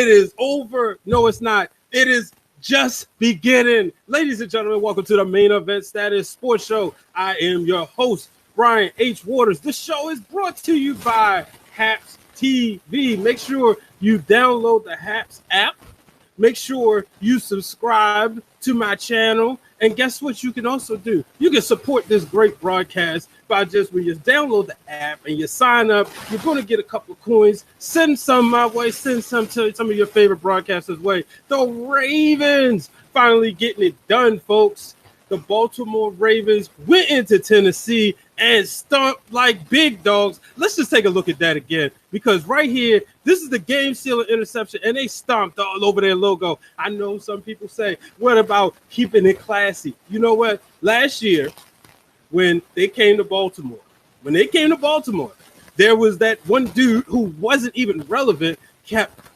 It is over. No, it's not. It is just beginning. Ladies and gentlemen, welcome to the Main Event Status Sports Show. I am your host, Brian H. Waters. This show is brought to you by Happs TV. Make sure you download the Happs app. Make sure you subscribe to my channel. And guess what you can also do? You can support this great broadcast by just when you download the app and you sign up, you're going to get a couple of coins. Send some my way. Send some to some of your favorite broadcasters' way. The Ravens finally getting it done, folks. The Baltimore Ravens went into Tennessee and stomped like big dogs. Let's just take a look at that again, because right here, this is the game-sealing interception, and they stomped all over their logo. I know some people say, what about keeping it classy? You know what? Last year, when they came to Baltimore, there was that one dude who wasn't even relevant.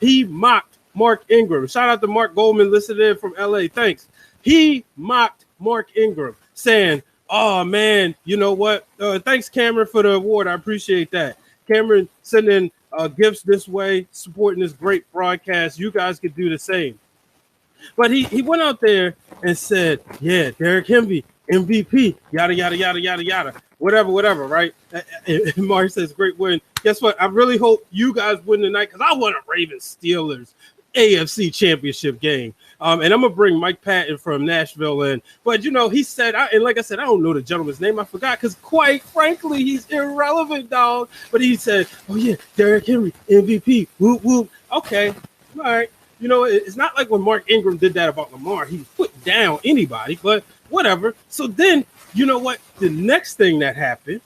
He mocked Mark Ingram. Shout out to Mark Goldman, listening from LA. Thanks. He mocked Mark Ingram, saying, oh, man, you know what? Thanks, Cameron, for the award. I appreciate that. Cameron sending gifts this way, supporting this great broadcast. You guys could do the same. But he went out there and said, yeah, Derrick Henry, MVP, yada, yada, yada, yada, yada, whatever, right? And Mark says, great win. Guess what? I really hope you guys win tonight, because I want a Ravens-Steelers AFC championship game. And I'm going to bring Mike Patton from Nashville in. But, you know, he said, and like I said, I don't know the gentleman's name. I forgot, because quite frankly, he's irrelevant, dog. But he said, oh, yeah, Derrick Henry, MVP, whoop, whoop. Okay, all right. You know, it's not like when Mark Ingram did that about Lamar. He put down anybody, but whatever. So then, you know what? The next thing that happened,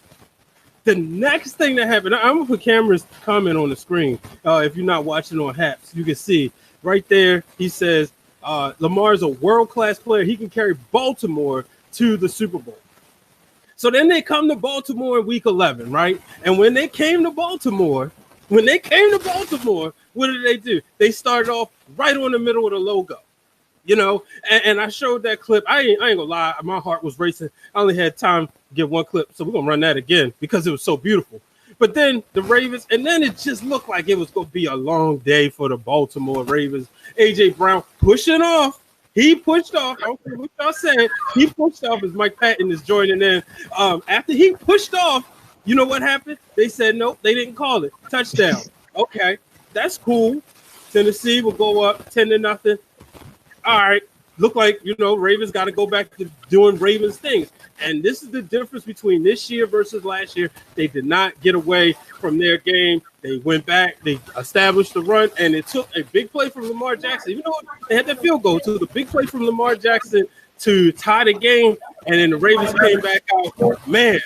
I'm going to put Cameron's comment on the screen. If you're not watching on Happs, you can see right there. He says, Lamar is a world-class player. He can carry Baltimore to the Super Bowl. So then they come to Baltimore in week 11, right? And when they came to Baltimore, what did they do? They started off right on the middle of the logo. You know, and I showed that clip. I ain't gonna lie, my heart was racing. I only had time to get one clip, so we're gonna run that again because it was so beautiful. But then the Ravens, and then it just looked like it was gonna be a long day for the Baltimore Ravens. AJ Brown pushing off. He pushed off. I don't care what y'all said. He pushed off as Mike Patton is joining in. After he pushed off, you know what happened? They said nope, they didn't call it. Touchdown. Okay, that's cool. Tennessee will go up 10-0. All right, look like, you know, Ravens got to go back to doing Ravens things. And this is the difference between this year versus last year. They did not get away from their game. They went back. They established the run, and it took a big play from Lamar Jackson. Even though they had that field goal, to the big play from Lamar Jackson to tie the game, and then the Ravens came back out. Man,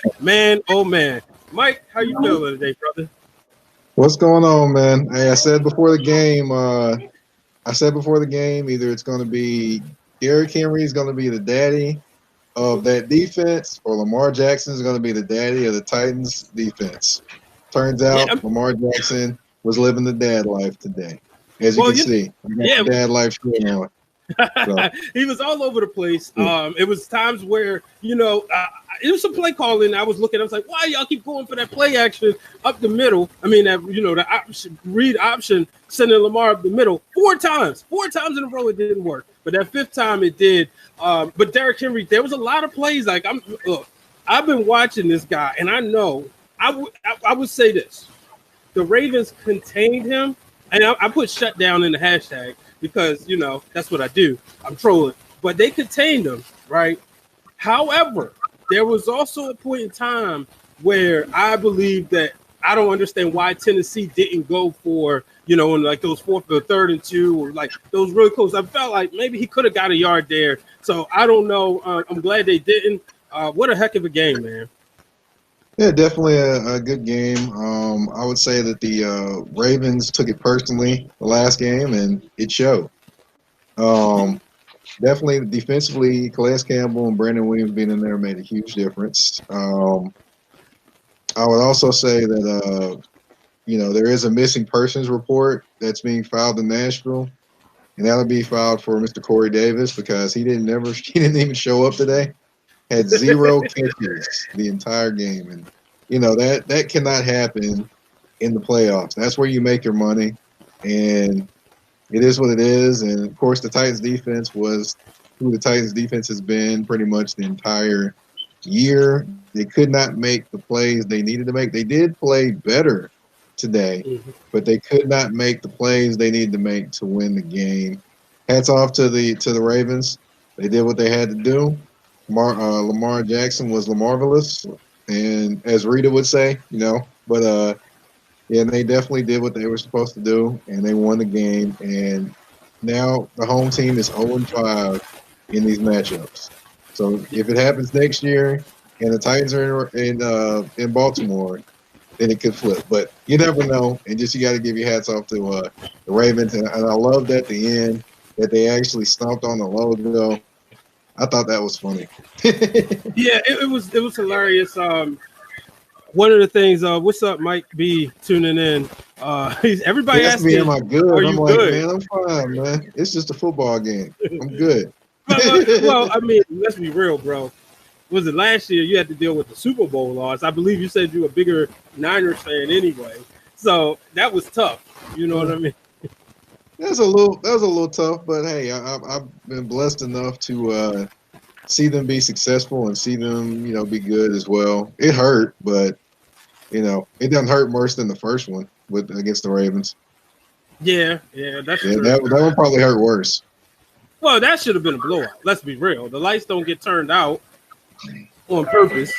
oh, man. Mike, how you feeling today, brother? What's going on, man? Hey, I said before the game, either it's going to be Derrick Henry is going to be the daddy of that defense, or Lamar Jackson is going to be the daddy of the Titans defense. Turns out Lamar Jackson was living the dad life today, as you can see. Dad life going on. So. He was all over the place. It was times where, you know, it was some play calling. I was looking, I was like, why y'all keep going for that play action up the middle? I mean, that, you know, the read option, sending Lamar up the middle 4 times in a row. It didn't work, but that 5th time it did. But Derrick Henry, there was a lot of plays. Like I've been watching this guy, and I know I would say this: the Ravens contained him, and I put shutdown in the hashtag, because, you know, that's what I do. I'm trolling. But they contained him, right? However, there was also a point in time where I believe that I don't understand why Tennessee didn't go for, you know, in like those 4th or 3rd and 2, or like those really close. I felt like maybe he could have got a yard there. So I don't know. I'm glad they didn't. What a heck of a game, man. Yeah, definitely a good game. I would say that the Ravens took it personally the last game, and it showed. Definitely defensively, Calais Campbell and Brandon Williams being in there made a huge difference. I would also say that, you know, there is a missing persons report that's being filed in Nashville, and that'll be filed for Mr. Corey Davis, because he didn't even show up today. Had 0 catches the entire game. And, you know, that cannot happen in the playoffs. That's where you make your money. And it is what it is. And of course, the Titans defense was who the Titans defense has been pretty much the entire year. They could not make the plays they needed to make. They did play better today, but they could not make the plays they needed to make to win the game. Hats off to the Ravens. They did what they had to do. Lamar Jackson was Lamarvelous, and as Rita would say, but yeah, they definitely did what they were supposed to do, and they won the game. And now the home team is 0-5 in these matchups. So if it happens next year and the Titans are in Baltimore, then it could flip. But you never know, and you got to give your hats off to the Ravens. And I loved at the end that they actually stomped on the logo. I thought that was funny. Yeah, it was hilarious. One of the things, what's up, Mike B, tuning in. Everybody asking me, am I good? I'm like, good? Man, I'm fine, man. It's just a football game. I'm good. Well, I mean, let's be real, bro. Was it last year you had to deal with the Super Bowl loss? I believe you said you were a bigger Niners fan anyway. So that was tough. You know what I mean? That was a little tough, but hey, I've been blessed enough to see them be successful and see them, be good as well. It hurt, but it doesn't hurt worse than the first one against the Ravens. Yeah, that's true. That one probably hurt worse. Well, that should have been a blowout. Let's be real. The lights don't get turned out on purpose.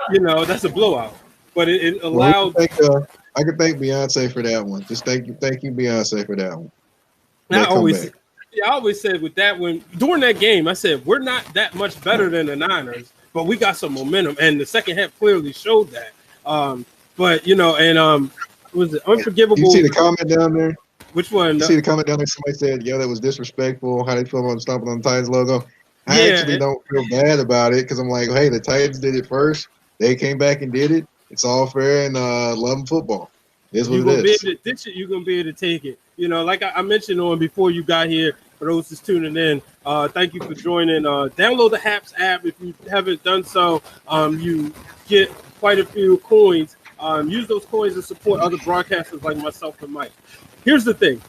That's a blowout. But it allowed. Well, I could thank Beyonce for that one. Just thank you, Beyonce, for that one. I always said with that one during that game, I said we're not that much better than the Niners, but we got some momentum, and the second half clearly showed that. But was it unforgivable? You see the comment down there? Which one? You see the comment down there? Somebody said, "Yo, that was disrespectful." How they feel about stomping on the Titans logo? I actually don't feel bad about it because I'm like, hey, the Titans did it first. They came back and did it. It's all fair and loving football. It's what it is. You're gonna be able to take it. Like I mentioned on before you got here. For those just tuning in, thank you for joining. Download the Happs app if you haven't done so. You get quite a few coins. Use those coins to support other broadcasters like myself and Mike. Here's the thing.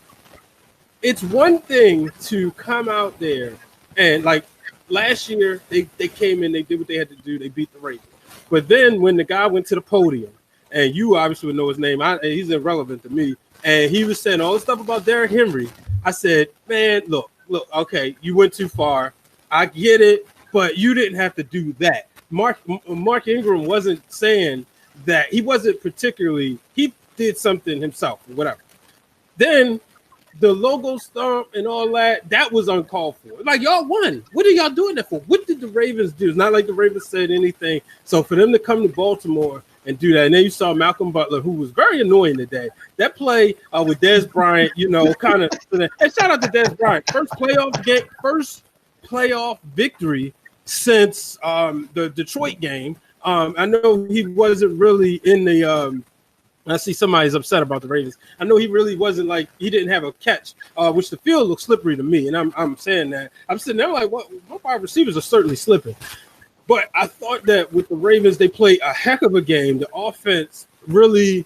It's one thing to come out there and like last year they came in, they did what they had to do, they beat the Ravens. But then when the guy went to the podium, and you obviously would know his name, he's irrelevant to me, and he was saying all this stuff about Derrick Henry, I said, man, look, okay, you went too far. I get it, but you didn't have to do that. Mark Ingram wasn't saying that. He wasn't particularly, he did something himself or whatever. Then the logo stomp and all that was uncalled for. Like, y'all won. What are y'all doing that for? What did the Ravens do? It's not like the Ravens said anything. So for them to come to Baltimore and do that, and then you saw Malcolm Butler, who was very annoying today. That play with Dez Bryant, kind of. And shout out to Dez Bryant. First playoff victory since the Detroit game. I know he wasn't really in the. I see somebody's upset about the Ravens. I know he really wasn't he didn't have a catch, which the field looks slippery to me. And I'm saying that. I'm sitting there like, what wide receivers are certainly slipping. But I thought that with the Ravens, they played a heck of a game. The offense really,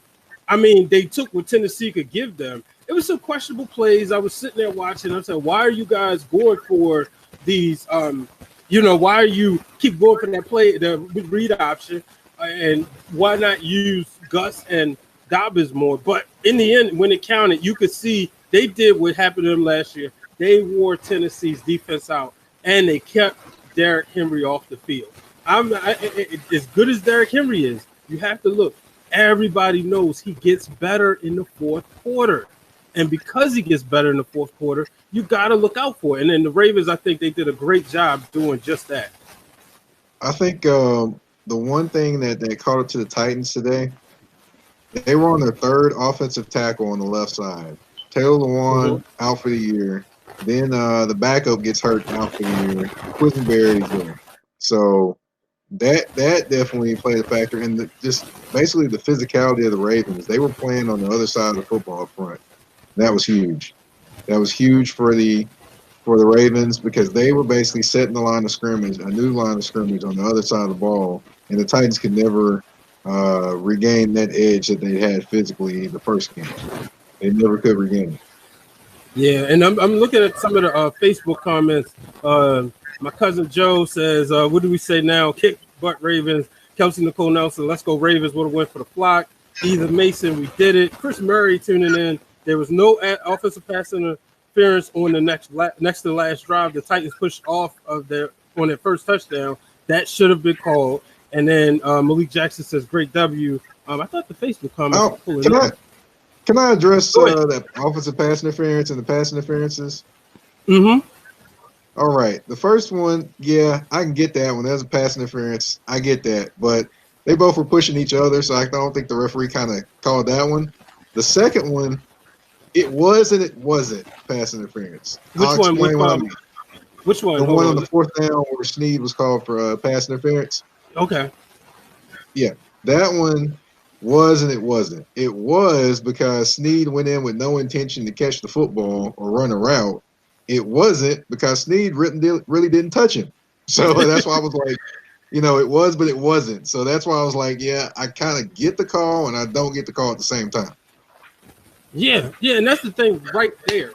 they took what Tennessee could give them. It was some questionable plays. I was sitting there watching. I'm saying, why are you guys going for these, why are you keep going for that play, the read option, and why not use Gus and Dobbins more? But in the end, when it counted, you could see they did what happened to them last year. They wore Tennessee's defense out, and they kept Derrick Henry off the field. As good as Derrick Henry is, you have to look. Everybody knows he gets better in the fourth quarter. And because he gets better in the fourth quarter, you got to look out for it. And then the Ravens, I think they did a great job doing just that. I think the one thing that caught up to the Titans today, they were on their third offensive tackle on the left side. Taylor Lewan out for the year. Then the backup gets hurt out for the year. Quisenberry's there. So that definitely played a factor in just basically the physicality of the Ravens. They were playing on the other side of the football front. That was huge. That was huge for the Ravens because they were basically setting the line of scrimmage, a new line of scrimmage on the other side of the ball, and the Titans could never regain that edge that they had physically in the first game. They never could regain it. Yeah, and I'm looking at some of the Facebook comments. My cousin Joe says, "What do we say now? Kick butt Ravens." Kelsey Nicole Nelson, let's go Ravens. Would have went for the flock. Ethan Mason, we did it. Chris Murray tuning in. There was no offensive pass interference on the next to the last drive. The Titans pushed off on their first touchdown. That should have been called. And then Malik Jackson says, "Great W." I thought the Facebook comments were pulling. Can I address that offensive pass interference and the pass interferences? Mm-hmm. All right. The first one, yeah, I can get that one. There's a pass interference. I get that. But they both were pushing each other, so I don't think the referee kind of called that one. The second one, it was and it wasn't pass interference. Which one? Which one? The one on the fourth down where Snead was called for pass interference. Okay. Yeah, that one was and it wasn't. It was because Snead went in with no intention to catch the football or run a route. It wasn't because Snead really didn't touch him. So that's why I was like, it was, but it wasn't. So that's why I was like, yeah, I kind of get the call and I don't get the call at the same time. Yeah, and that's the thing right there.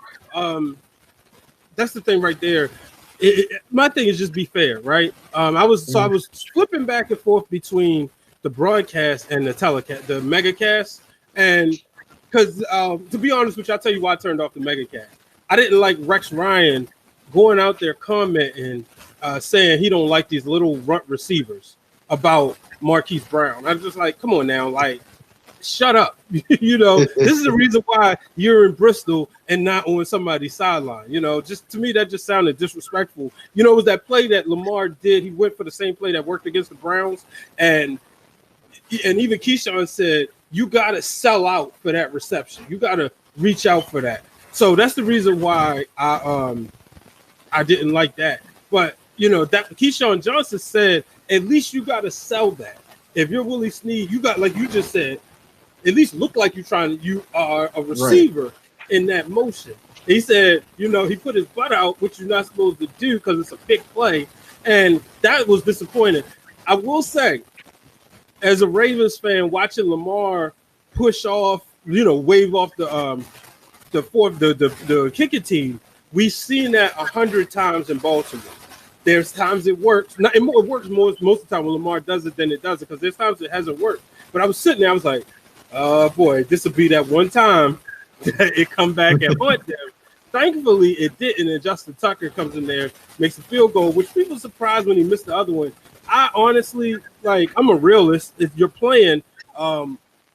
That's the thing right there. My thing is just be fair, right? I was flipping back and forth between the broadcast and the telecast, the megacast, and because to be honest with you, I'll tell you why I turned off the megacast. I didn't like Rex Ryan going out there commenting, saying he don't like these little runt receivers about Marquise Brown. I'm just like, come on now, like, shut up. This is the reason why you're in Bristol and not on somebody's sideline. Just to me, that just sounded disrespectful. It was that play that Lamar did. He went for the same play that worked against the Browns, and even Keyshawn said, you got to sell out for that reception. You got to reach out for that. So that's the reason why I didn't like that. But, that Keyshawn Johnson said, at least you got to sell that. If you're Willie Snead, you got, like you just said, at least look like you are a receiver in that motion. He said, he put his butt out, which you're not supposed to do because it's a big play. And that was disappointing. I will say, as a Ravens fan, watching Lamar push off, wave off the kicking team, we've seen that 100 times in Baltimore. There's times it works. It works most of the time when Lamar does it than it doesn't, because there's times it hasn't worked. But I was sitting there, I was like, oh boy, this will be that one time that it come back and haunt them. Thankfully, it didn't, and Justin Tucker comes in there, makes a field goal, which people surprised when he missed the other one. I honestly, I'm a realist. If you're playing,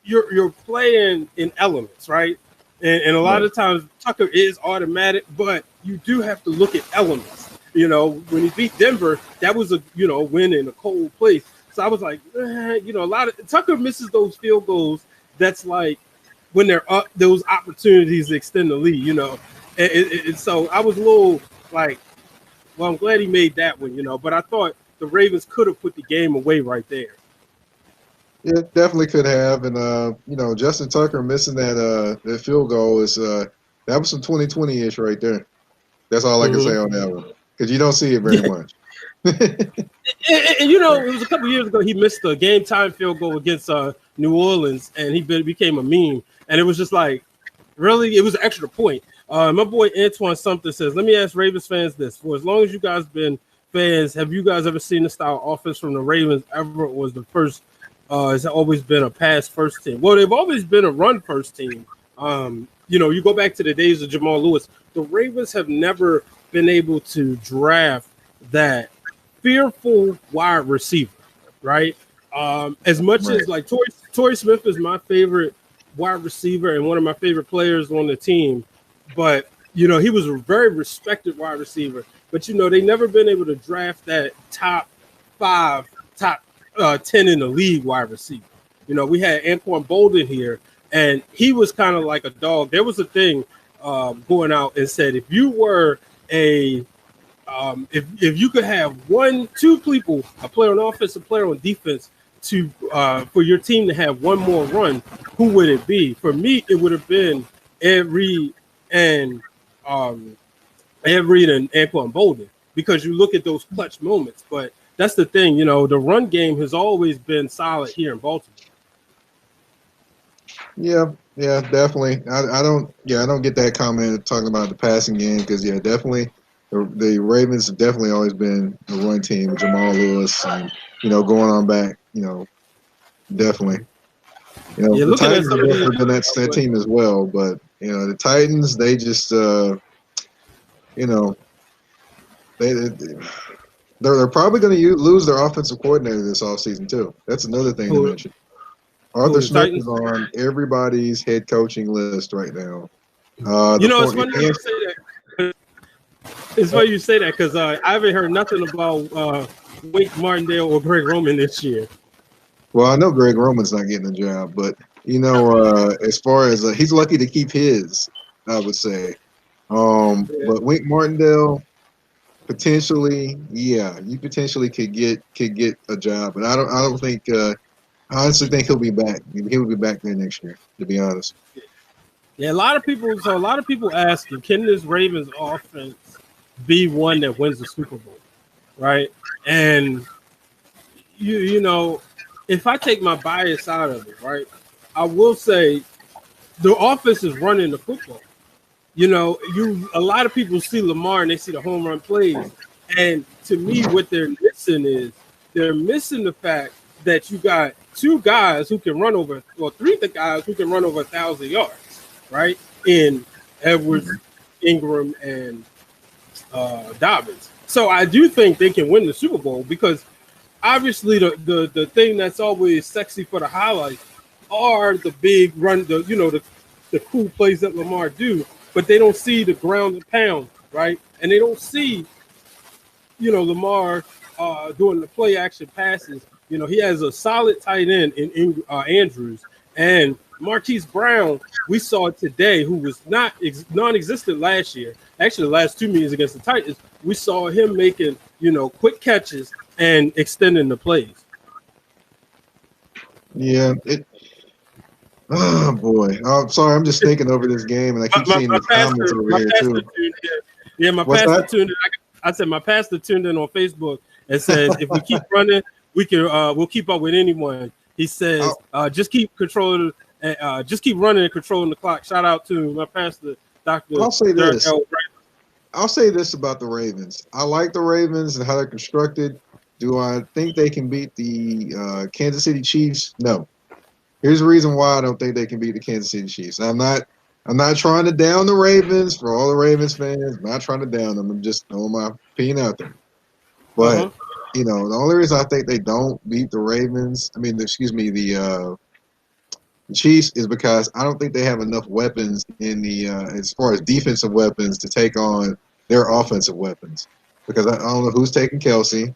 you're playing in elements, right? And a lot of times Tucker is automatic, but you do have to look at elements. When he beat Denver, that was a win in a cold place. So I was like, a lot of Tucker misses those field goals. That's like when they're up, those opportunities to extend the lead. And so I was a little like, well, I'm glad he made that one. But I thought the Ravens could have put the game away right there. Yeah, definitely could have. And, Justin Tucker missing that field goal is that was some 2020-ish right there. That's all I can say on that one, because you don't see it very much. and it was a couple years ago he missed a game-time field goal against New Orleans, and he became a meme. And it was just like, really? It was an extra point. My boy Antoine Sumter says, let me ask Ravens fans this. For as long as you guys been fans, have you guys ever seen the style offense from the Ravens ever? Or was the first has always been a pass first team? Well, they've always been a run first team. You go back to the days of Jamal Lewis. The Ravens have never been able to draft that fearful wide receiver, right? As much as like Torrey Smith is my favorite wide receiver and one of my favorite players on the team, but he was a very respected wide receiver. But they never been able to draft that top 5, top 10 in the league wide receiver. We had Anquan Bolden here, and he was kind of like a dog. There was a thing going out and said, if you were if you could have 2 people, a player on offense, a player on defense, to for your team to have one more run, who would it be? For me, it would have been Ed Reed and Anquan Bolden, because you look at those clutch moments. But that's the thing, the run game has always been solid here in Baltimore. Yeah, Yeah, definitely. I don't. Yeah, I don't get that comment talking about the passing game because yeah, definitely the Ravens have definitely always been a run team with Jamal Lewis and going on back. Definitely. Yeah, The looking at Titans some have of these, definitely been that team as well, but the Titans they just you know they're probably going to lose their offensive coordinator this offseason too. That's another thing to who mention. Arthur the Smith is Titans. on everybody's head coaching list right now. It's funny you say that. It's funny you say that because I haven't heard nothing about Wake Martindale or Greg Roman this year. Well, I know Greg Roman's not getting the job, but as far as he's lucky to keep his, I would say. Yeah. But Wink Martindale potentially, yeah, you potentially could get a job, but I don't think. I honestly think he'll be back. He'll be back there next year. To be honest. Yeah, a lot of people asking, can this Ravens offense be one that wins the Super Bowl, right? And if I take my bias out of it, right, I will say the offense is running the football. A lot of people see Lamar and they see the home run plays, and to me, what they're missing the fact that you got two guys who can run over, well, three of the guys who can run over 1,000 yards, right? In Edwards, Ingram, and Dobbins. So I do think they can win the Super Bowl because obviously the thing that's always sexy for the highlights are the big run, the cool plays that Lamar do, but they don't see the ground and pound, right? And they don't see, Lamar doing the play action passes. He has a solid tight end in Andrews, and Marquise Brown, we saw it today, who was non-existent last year. Actually, the last 2 meetings against the Titans, we saw him making, quick catches and extending the plays. Yeah. Oh boy. I'm sorry. I'm just thinking over this game, and I keep seeing these comments over here too. My What's pastor that? tuned in. I said my pastor tuned in on Facebook and says if we keep running, we'll keep up with anyone. He says just keep controlling, just keep running and controlling the clock. Shout out to my pastor, Dr. I'll say Derek this. L. I'll say this about the Ravens. I like the Ravens and how they're constructed. Do I think they can beat the Kansas City Chiefs? No. Here's the reason why I don't think they can beat the Kansas City Chiefs. I'm not trying to down the Ravens for all the Ravens fans. I'm not trying to down them. I'm just throwing my opinion out there. But the only reason I think they don't beat the Ravens, the Chiefs, is because I don't think they have enough weapons in the as far as defensive weapons to take on their offensive weapons. Because I don't know who's taking Kelsey.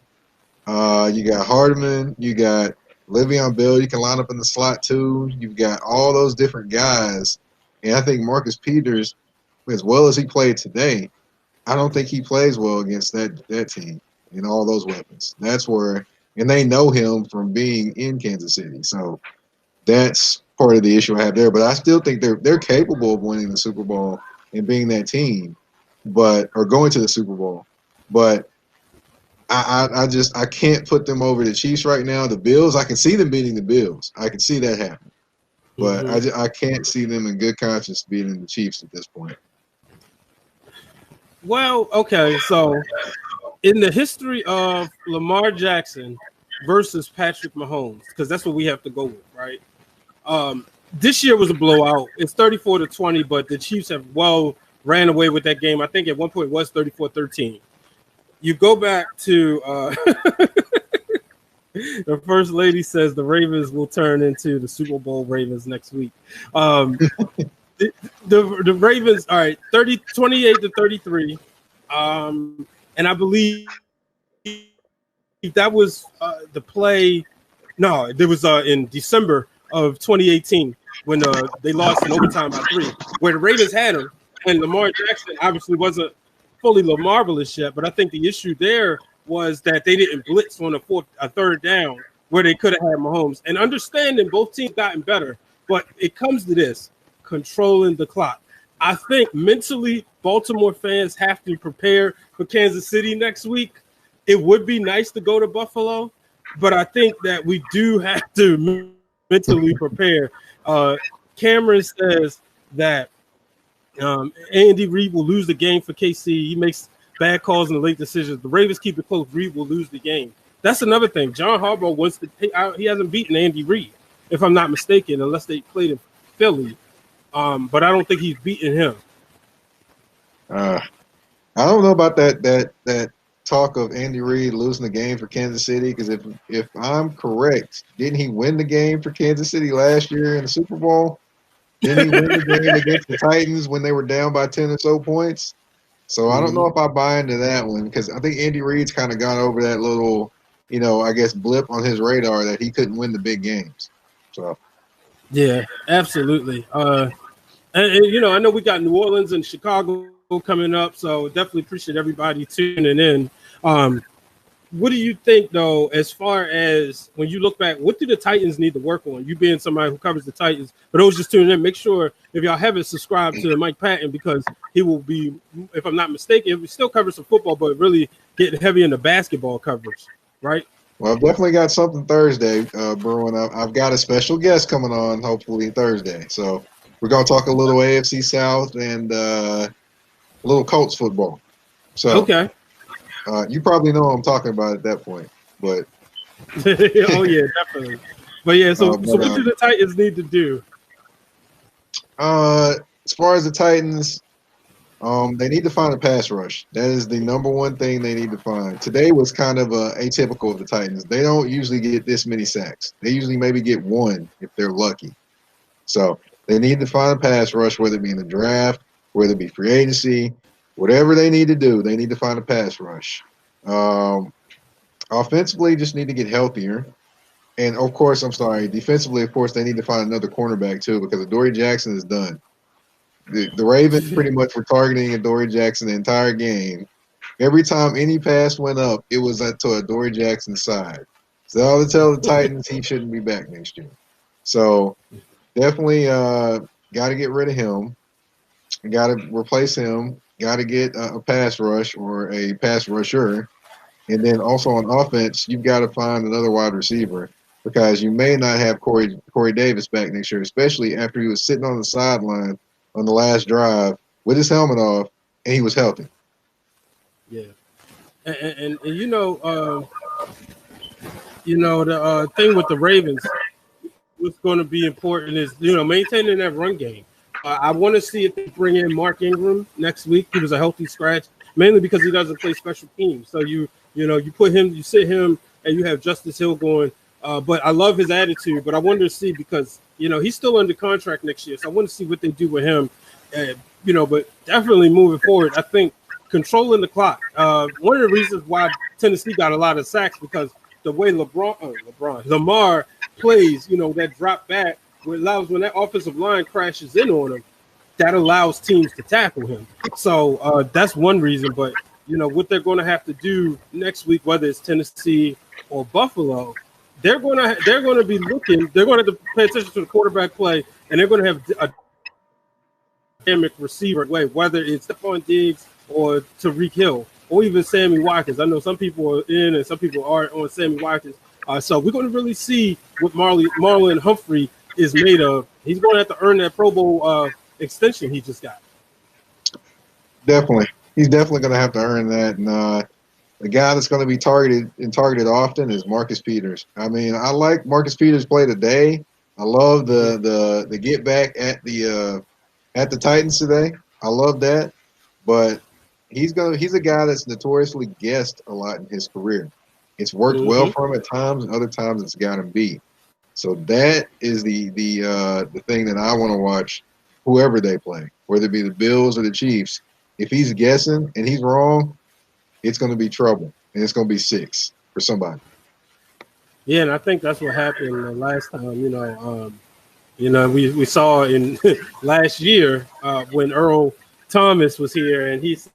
You got Hardman, you got Le'Veon Bell. You can line up in the slot too. You've got all those different guys, and I think Marcus Peters, as well as he played today, I don't think he plays well against that team and all those weapons. That's where, and they know him from being in Kansas City, so that's part of the issue I have there. But I still think they're capable of winning the Super Bowl and being that team, or going to the Super Bowl, but. I can't put them over the Chiefs right now. The Bills, I can see them beating the Bills. I can see that happen. But I can't see them in good conscience beating the Chiefs at this point. Well, okay, so in the history of Lamar Jackson versus Patrick Mahomes, because that's what we have to go with, right? This year was a blowout. It's 34-20, but the Chiefs have ran away with that game. I think at one point it was 34-13. You go back to the first lady says the Ravens will turn into the Super Bowl Ravens next week. The Ravens, all right, 28-33. And I believe that was the play. No, there was in December of 2018 when they lost in overtime by 3, where the Ravens had him, and Lamar Jackson obviously wasn't fully Lamarvelous yet, but I think the issue there was that they didn't blitz on a third down where they could have had Mahomes. And understanding both teams gotten better, but it comes to this, controlling the clock. I think mentally Baltimore fans have to prepare for Kansas City next week. It would be nice to go to Buffalo, but I think that we do have to mentally prepare Cameron says that Andy Reid will lose the game for KC. He makes bad calls and late decisions. The Ravens keep it close. Reid will lose the game. That's another thing. John Harbaugh wants to. He hasn't beaten Andy Reid, if I'm not mistaken, unless they played in Philly. But I don't think he's beaten him. I don't know about that talk of Andy Reid losing the game for Kansas City, because if I'm correct, didn't he win the game for Kansas City last year in the Super Bowl? Didn't he win the game against the Titans when they were down by 10 or so points? So I don't know if I buy into that one, because I think Andy Reid's kind of gone over that little, I guess blip on his radar that he couldn't win the big games. So yeah, absolutely. And I know we got New Orleans and Chicago coming up, so definitely appreciate everybody tuning in. What do you think, though, as far as when you look back, what do the Titans need to work on? You being somebody who covers the Titans, for those just tuning in, make sure if y'all haven't subscribed to Mike Patton, because he will be, if I'm not mistaken, he still covers some football, but really getting heavy into basketball coverage, right? Well, I've definitely got something Thursday brewing up. I've got a special guest coming on, hopefully Thursday. So we're going to talk a little AFC South and a little Colts football. So okay. You probably know what I'm talking about at that point, but oh yeah, definitely. But yeah, so what do the Titans need to do? As far as the Titans, they need to find a pass rush. That is the number one thing they need to find. Today was kind of atypical of the Titans. They don't usually get this many sacks. They usually maybe get one if they're lucky. So they need to find a pass rush, whether it be in the draft, whether it be free agency. Whatever they need to do, they need to find a pass rush. Offensively, just need to get healthier. And, of course, defensively, of course, they need to find another cornerback, too, because Adoree Jackson is done. The Ravens pretty much were targeting Adoree Jackson the entire game. Every time any pass went up, it was to Adoree Jackson's side. So that ought to tell the Titans he shouldn't be back next year. So definitely got to get rid of him. Got to replace him. Got to get a pass rush or a pass rusher. And then also on offense, you've got to find another wide receiver, because you may not have Corey Davis back next year, especially after he was sitting on the sideline on the last drive with his helmet off and he was healthy. Yeah. And the thing with the Ravens, what's going to be important is, maintaining that run game. I want to see if they bring in Mark Ingram next week. He was a healthy scratch, mainly because he doesn't play special teams. So you put him, you sit him, and you have Justice Hill going. But I love his attitude. But I wanted to see, because he's still under contract next year, so I want to see what they do with him. But definitely moving forward, I think controlling the clock. One of the reasons why Tennessee got a lot of sacks, because the way Lamar plays, that drop back. What allows, when that offensive line crashes in on him, that allows teams to tackle him. So that's one reason. But what they're going to have to do next week, whether it's Tennessee or Buffalo, they're going to be looking. They're going to have to pay attention to the quarterback play, and they're going to have a dynamic receiver way, whether it's Stephon Diggs or Tyreek Hill or even Sammy Watkins. I know some people are in and some people aren't on Sammy Watkins. So we're going to really see what Marlon Humphrey is made of. He's going to have to earn that Pro Bowl extension he just got. Definitely. He's definitely going to have to earn that. And the guy that's going to be targeted often is Marcus Peters. I mean, I like Marcus Peters' play today. I love the get back at the Titans today. I love that. But he's a guy that's notoriously guessed a lot in his career. It's worked well for him at times, and other times it's got him beat. So that is the thing that I want to watch, whoever they play, whether it be the Bills or the Chiefs. If he's guessing and he's wrong, it's going to be trouble, and it's going to be 6 for somebody. Yeah, and I think that's what happened the last time. We saw in last year when Earl Thomas was here, and he said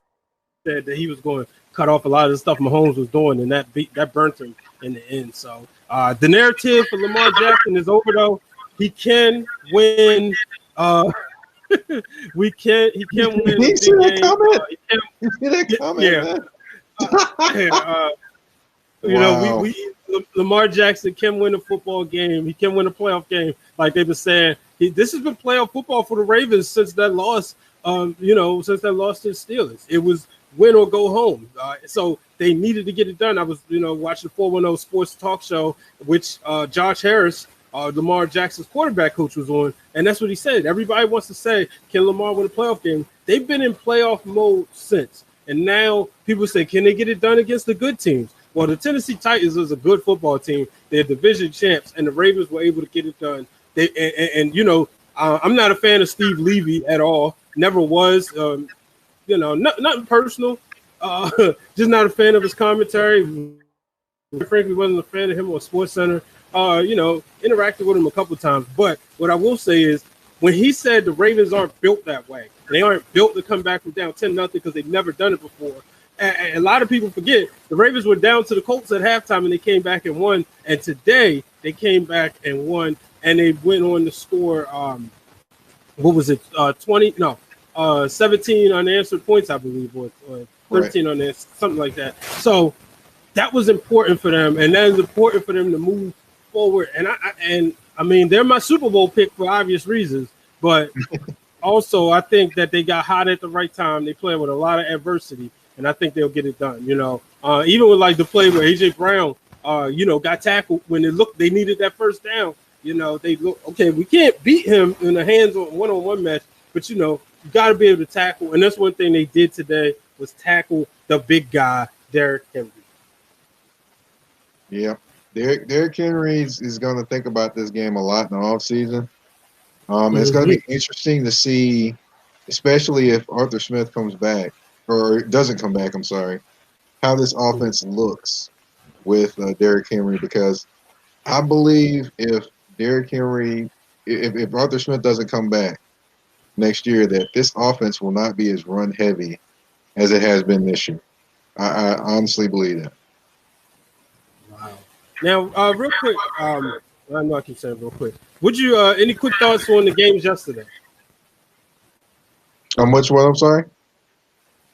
that he was going to cut off a lot of the stuff Mahomes was doing, and that burnt him in the end. So the narrative for Lamar Jackson is over, though. He can win. He can win. You see that comment? You see that comment? Yeah. Lamar Jackson can win a football game. He can win a playoff game, like they've been saying. This has been playoff football for the Ravens since that loss. Since that loss to the Steelers, it was win or go home. So they needed to get it done. I was, watching the 410 Sports Talk Show, which Josh Harris, Lamar Jackson's quarterback coach, was on, and that's what he said. Everybody wants to say, can Lamar win a playoff game? They've been in playoff mode since, and now people say, can they get it done against the good teams? Well, the Tennessee Titans is a good football team. They're division champs, and the Ravens were able to get it done. I'm not a fan of Steve Levy at all. Never was. Nothing personal. Just not a fan of his commentary. Frankly, wasn't a fan of him on SportsCenter. Interacted with him a couple of times. But what I will say is, when he said the Ravens aren't built that way, they aren't built to come back from down 10-0 because they've never done it before. And a lot of people forget the Ravens were down to the Colts at halftime and they came back and won. And today they came back and won, and they went on to score. What was it? 17 unanswered points, I believe, or 13 unanswered, something like that. So that was important for them, and that is important for them to move forward. And I mean, they're my Super Bowl pick for obvious reasons, but also I think that they got hot at the right time. They play with a lot of adversity, and I think they'll get it done. Even with like the play where AJ Brown, got tackled when they needed that first down. They look okay. We can't beat him in a hands-on one-on-one match, but you got to be able to tackle, and that's one thing they did today was tackle the big guy, Derrick Henry. Yeah, Derrick Henry is going to think about this game a lot in the offseason. It's going to be interesting to see, especially if Arthur Smith comes back or doesn't come back. I'm sorry, how this offense looks with Derrick Henry, because I believe if Derrick Henry, if Arthur Smith doesn't come back next year, that this offense will not be as run heavy as it has been this year. I honestly believe that. Wow. Now, real quick, I know I keep saying real quick. Would you any quick thoughts on the games yesterday? On which one? I'm sorry.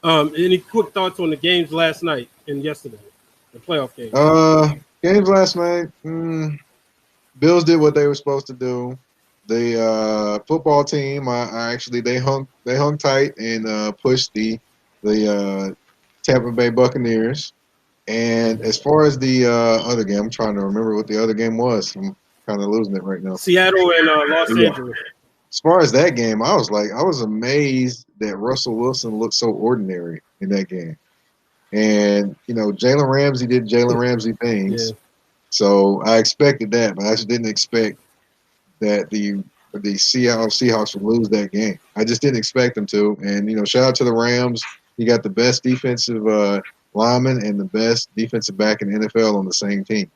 Any quick thoughts on the games last night and yesterday, the playoff games? Games last night. Bills did what they were supposed to do. The football team, they hung tight and pushed the Tampa Bay Buccaneers. And as far as the other game, I'm trying to remember what the other game was. I'm kind of losing it right now. Seattle and Los Angeles. As far as that game, I was amazed that Russell Wilson looked so ordinary in that game. And Jalen Ramsey did Jalen Ramsey things. Yeah. So I expected that, but I just didn't expect that the Seattle Seahawks would lose that game. I just didn't expect them to. And, shout out to the Rams. You got the best defensive lineman and the best defensive back in the NFL on the same team.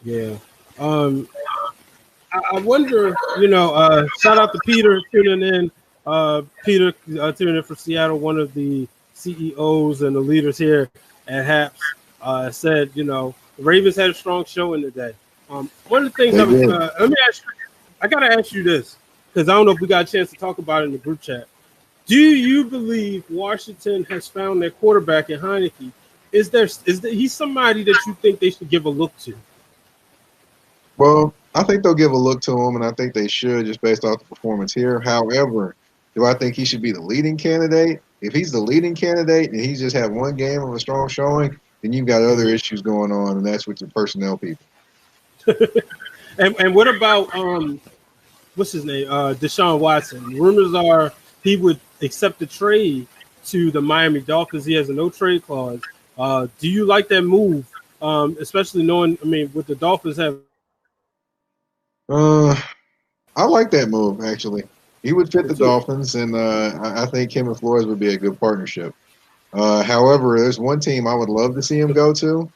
Yeah. I wonder, shout out to Peter tuning in. Peter tuning in from Seattle, one of the CEOs and the leaders here at Happs. Said, the Ravens had a strong showing today. One of the things I got to ask you this, because I don't know if we got a chance to talk about it in the group chat. Do you believe Washington has found their quarterback in Heineke? Is he's somebody that you think they should give a look to? Well, I think they'll give a look to him, and I think they should, just based off the performance here. However, do I think he should be the leading candidate? If he's the leading candidate and he's just had one game of a strong showing, then you've got other issues going on, and that's with your personnel people. and what about what's his name? Deshaun Watson. Rumors are he would accept the trade to the Miami Dolphins. He has a no trade clause. Do you like that move? Especially knowing, what the Dolphins have. I like that move, actually. He would fit the Dolphins, and I think him and Flores would be a good partnership. However, there's one team I would love to see him go to,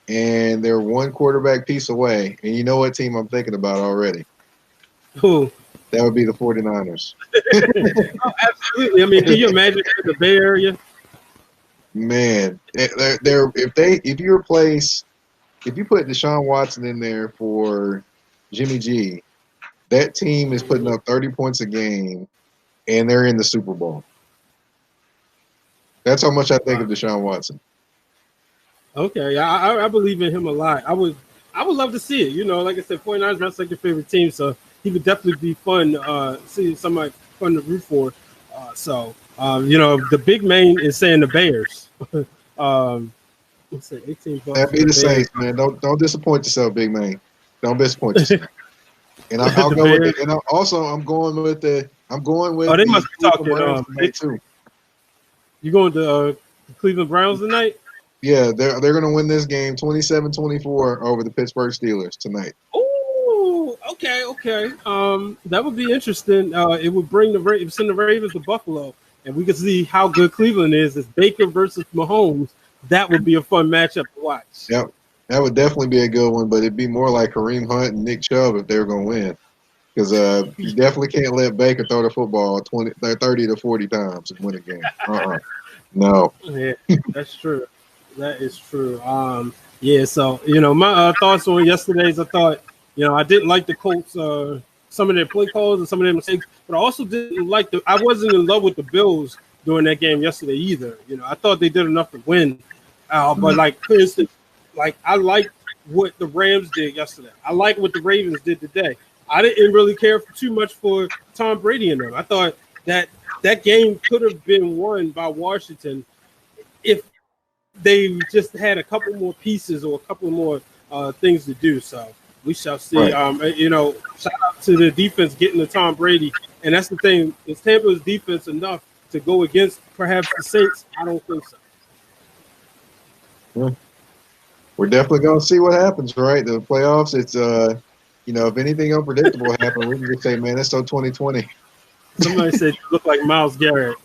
and they're one quarterback piece away. And you know what team I'm thinking about already? Who? That would be the 49ers. Oh, absolutely. Can you imagine the Bay Area? Man, if you put Deshaun Watson in there for Jimmy G, that team is putting up 30 points a game, and they're in the Super Bowl. That's how much I think of Deshaun Watson. Okay, I believe in him a lot. I would love to see it. Like I said, 49ers are my second favorite team, so he would definitely be fun. See somebody fun to root for. The big main is saying the Bears. Let's say 18 bucks. That be the Saints, man. Don't disappoint yourself, big man. Don't disappoint yourself. And I'll go with it. And I'm going with the. Oh, they must be talking too. You going to the Cleveland Browns tonight? Yeah, they're going to win this game 27-24 over the Pittsburgh Steelers tonight. Oh, okay. That would be interesting. It would send the Ravens to Buffalo, and we could see how good Cleveland is. It's Baker versus Mahomes. That would be a fun matchup to watch. Yep, that would definitely be a good one, but it'd be more like Kareem Hunt and Nick Chubb if they were going to win. Because you definitely can't let Baker throw the football 30 to 40 times and win a game. No. Yeah, that's true. That is true. So, my thoughts on yesterday's, I thought, I didn't like the Colts, some of their play calls and some of their mistakes, but I also didn't like I wasn't in love with the Bills during that game yesterday either. I thought they did enough to win. But, like, for instance, I liked what the Rams did yesterday. I like what the Ravens did today. I didn't really care too much for Tom Brady and them. I thought that game could have been won by Washington if they just had a couple more pieces or a couple more things to do. So we shall see. Right. Shout out to the defense getting to Tom Brady. And that's the thing. Is Tampa's defense enough to go against perhaps the Saints? I don't think so. Yeah. We're definitely going to see what happens, right? The playoffs, it's, if anything unpredictable happens, we can just say, man, that's so 2020. Somebody said you look like Myles Garrett.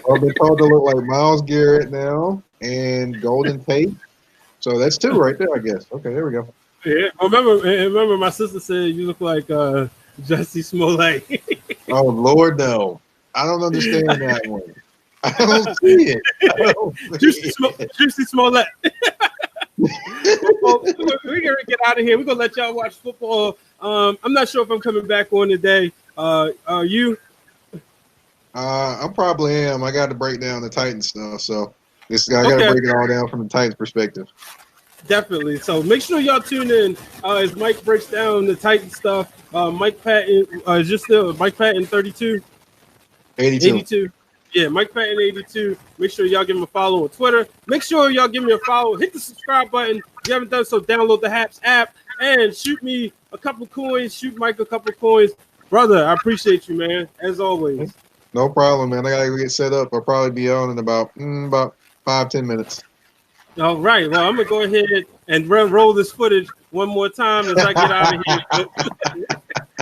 Well, they're called to look like Myles Garrett now and Golden Tate. So that's two right there, I guess. Okay, there we go. Yeah, remember my sister said you look like Jussie Smollett. Oh, Lord, no. I don't understand that one. I don't see it. Jussie Smollett. Well, we're going to get out of here. We're going to let y'all watch football. I'm not sure if I'm coming back on today. Are you? I probably am. I got to break down the Titans stuff, so I got to break it all down from the Titans perspective. Definitely. So make sure y'all tune in as Mike breaks down the Titans stuff. Mike Patton is just still Mike Patton 32? 82. Yeah, Mike Patton 82. Make sure y'all give him a follow on Twitter. Make sure y'all give me a follow. Hit the subscribe button. If you haven't done so, download the Happs app and shoot me a couple coins. Shoot Mike a couple coins. Brother, I appreciate you, man, as always. No problem, man. I got to get set up. I'll probably be on in about 5-10 minutes. All right. Well, I'm going to go ahead and roll this footage one more time as I get out of here.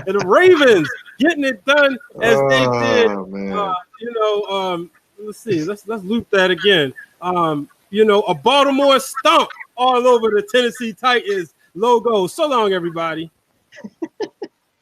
And the Ravens getting it done as they did. Man. Let's see. Let's loop that again. A Baltimore stomp all over the Tennessee Titans logo. So long, everybody.